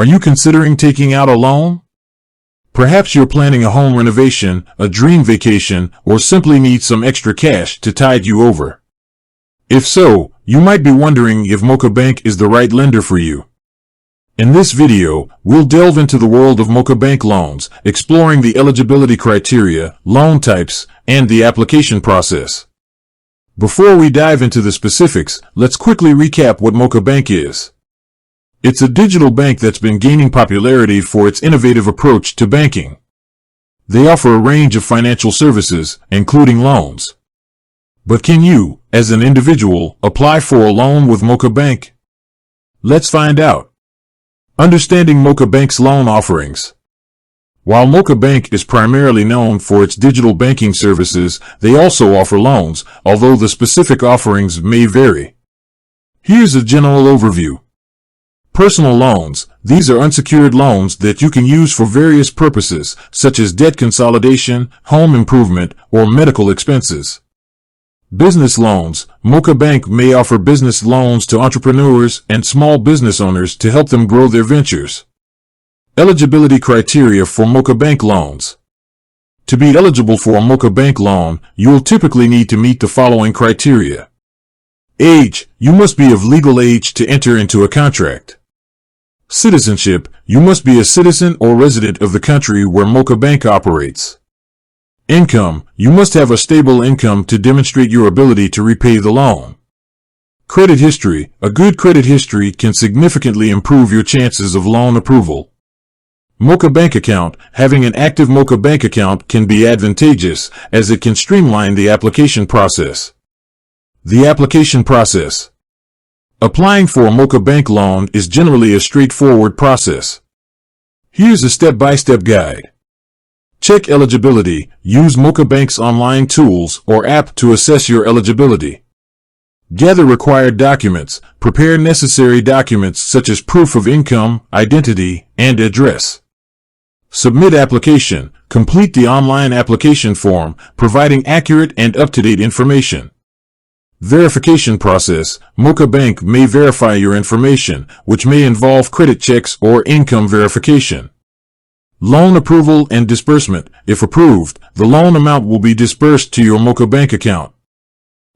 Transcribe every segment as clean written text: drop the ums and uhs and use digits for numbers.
Are you considering taking out a loan? Perhaps you're planning a home renovation, a dream vacation, or simply need some extra cash to tide you over. If so, you might be wondering if Moka Bank is the right lender for you. In this video, we'll delve into the world of Moka Bank loans, exploring the eligibility criteria, loan types, and the application process. Before we dive into the specifics, let's quickly recap what Moka Bank is. It's a digital bank that's been gaining popularity for its innovative approach to banking. They offer a range of financial services, including loans. But can you, as an individual, apply for a loan with Moka Bank? Let's find out. Understanding Moka Bank's loan offerings. While Moka Bank is primarily known for its digital banking services, they also offer loans, although the specific offerings may vary. Here's a general overview. Personal loans. These are unsecured loans that you can use for various purposes, such as debt consolidation, home improvement, or medical expenses. Business loans. Moka Bank may offer business loans to entrepreneurs and small business owners to help them grow their ventures. Eligibility criteria for Moka Bank loans. To be eligible for a Moka Bank loan, you will typically need to meet the following criteria. Age. You must be of legal age to enter into a contract. Citizenship. You must be a citizen or resident of the country where Moka Bank operates. Income. You must have a stable income to demonstrate your ability to repay the loan. Credit history. A good credit history can significantly improve your chances of loan approval. Moka Bank account. Having an active Moka Bank account can be advantageous, as it can streamline the application process. The application process. Applying for a Moka Bank loan is generally a straightforward process. Here's a step-by-step guide. Check eligibility. Use Moka Bank's online tools or app to assess your eligibility. Gather required documents. Prepare necessary documents such as proof of income, identity, and address. Submit application. Complete the online application form, providing accurate and up-to-date information. Verification process. Moka Bank may verify your information, which may involve credit checks or income verification. Loan approval and disbursement. If approved, the loan amount will be disbursed to your Moka Bank account.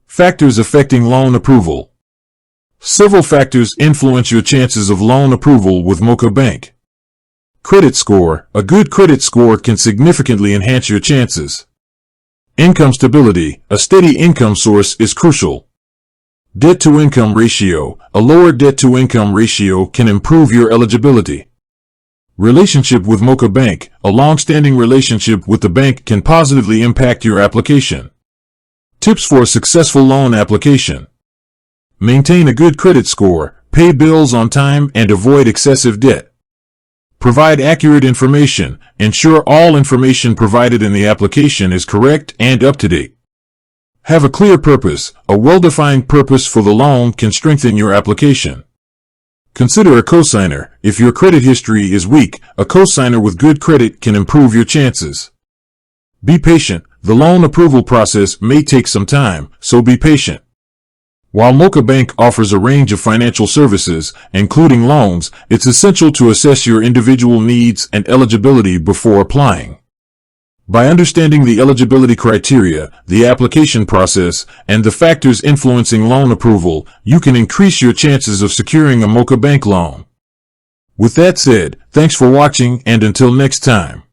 Factors affecting loan approval. Several factors influence your chances of loan approval with Moka Bank. Credit score. A good credit score can significantly enhance your chances. Income stability. A steady income source is crucial. Debt-to-income ratio. A lower debt-to-income ratio can improve your eligibility. Relationship with Moka Bank. A long-standing relationship with the bank can positively impact your application. Tips for a successful loan application. Maintain a good credit score, pay bills on time, and avoid excessive debt. Provide accurate information. Ensure all information provided in the application is correct and up to date. Have a clear purpose. A well-defined purpose for the loan can strengthen your application. Consider a cosigner. If your credit history is weak, a cosigner with good credit can improve your chances. Be patient. The loan approval process may take some time, so be patient. While Moka Bank offers a range of financial services, including loans, it's essential to assess your individual needs and eligibility before applying. By understanding the eligibility criteria, the application process, and the factors influencing loan approval, you can increase your chances of securing a Moka Bank loan. With that said, thanks for watching, and until next time.